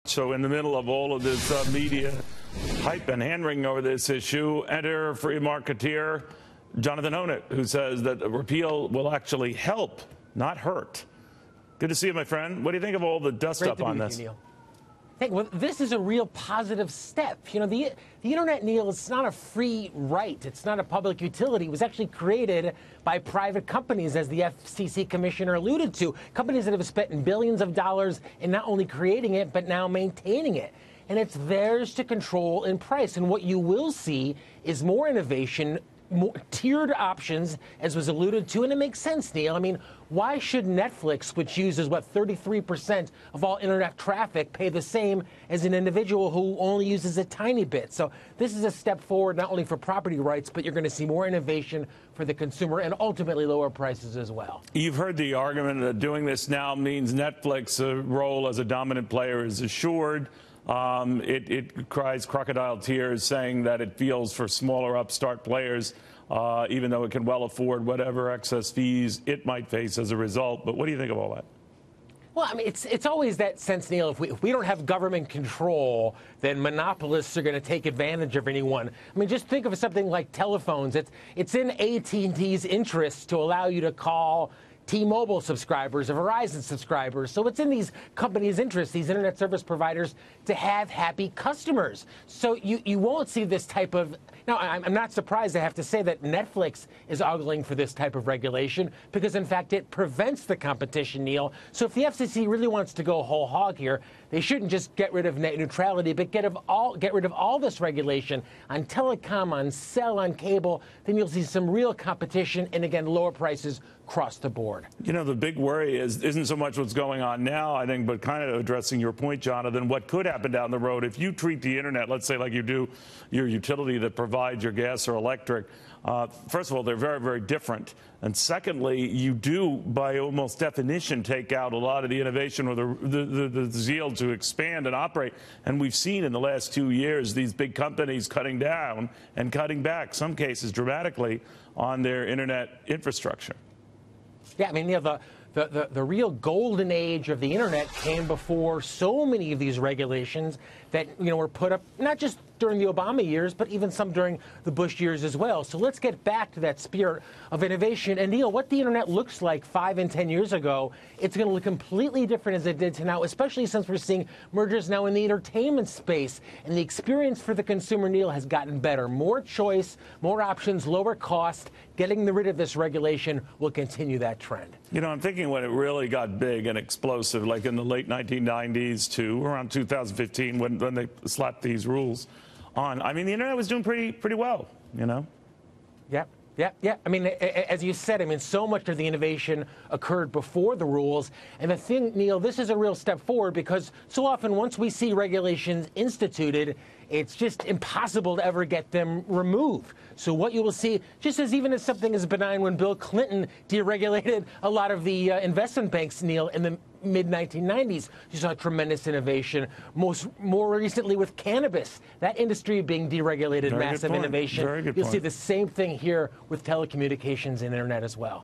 So in the middle of all of this media hype and hand-wringing over this issue, enter free marketeer Jonathan Hoenig, who says that a repeal will actually help, not hurt. Good to see you, my friend. What do you think of all the dust-up on this? Well, this is a real positive step. You know, the internet, Neil, it's not a free right. It's not a public utility. It was actually created by private companies, as the FCC commissioner alluded to, companies that have spent billions of dollars in not only creating it, but now maintaining it. And it's theirs to control in price. And what you will see is more innovation, more tiered options, as was alluded to, and it makes sense, Neil. I mean, why should Netflix, which uses, 33% of all internet traffic, pay the same as an individual who only uses a tiny bit? So this is a step forward, not only for property rights, but you're going to see more innovation for the consumer and ultimately lower prices as well. You've heard the argument that doing this now means Netflix's role as a dominant player is assured. It cries crocodile tears, saying that it feels for smaller upstart players, even though it can well afford whatever excess fees it might face as a result. But what do you think of all that? Well, I mean, it's always that sense, Neil. If we don't have government control, then monopolists are going to take advantage of anyone. I mean, just think of something like telephones. It's in AT&T's interest to allow you to call T-Mobile subscribers or Verizon subscribers. So it's in these companies' interests, these internet service providers, to have happy customers. So you won't see this type of... Now, I'm not surprised, I have to say, that Netflix is ogling for this type of regulation because, in fact, it prevents the competition, Neil. So if the FCC really wants to go whole hog here, they shouldn't just get rid of net neutrality, but get rid of all this regulation on telecom, on cell, on cable. Then you'll see some real competition and, again, lower prices across the board. You know, the big worry isn't so much what's going on now, I think, but kind of addressing your point, Jonathan, what could happen down the road if you treat the internet, let's say like you do your utility that provides your gas or electric. First of all, they're very, very different. And secondly, you do, by almost definition, take out a lot of the innovation or the zeal to expand and operate. And we've seen in the last 2 years these big companies cutting down and cutting back, some cases dramatically, on their internet infrastructure. Yeah, I mean, you know, the real golden age of the internet came before so many of these regulations that, you know, were put up not just during the Obama years, but even some during the Bush years as well. So let's get back to that spirit of innovation. And, Neil, what the internet looks like 5 and 10 years ago, it's going to look completely different as it did to now, especially since we're seeing mergers now in the entertainment space. And the experience for the consumer, Neil, has gotten better. More choice, more options, lower cost. Getting rid of this regulation will continue that trend. You know, I'm thinking when it really got big and explosive, like in the late 1990s to around 2015, when they slapped these rules on. I mean, the internet was doing pretty well, you know? Yeah. I mean, as you said, I mean, so much of the innovation occurred before the rules. And the thing, Neil, this is a real step forward because so often once we see regulations instituted, it's just impossible to ever get them removed. So what you will see, just as even as something as benign when Bill Clinton deregulated a lot of the investment banks, Neil, in the mid-1990s, you saw tremendous innovation. More recently with cannabis, that industry being deregulated, massive innovation. You'll see the same thing here with telecommunications and internet as well.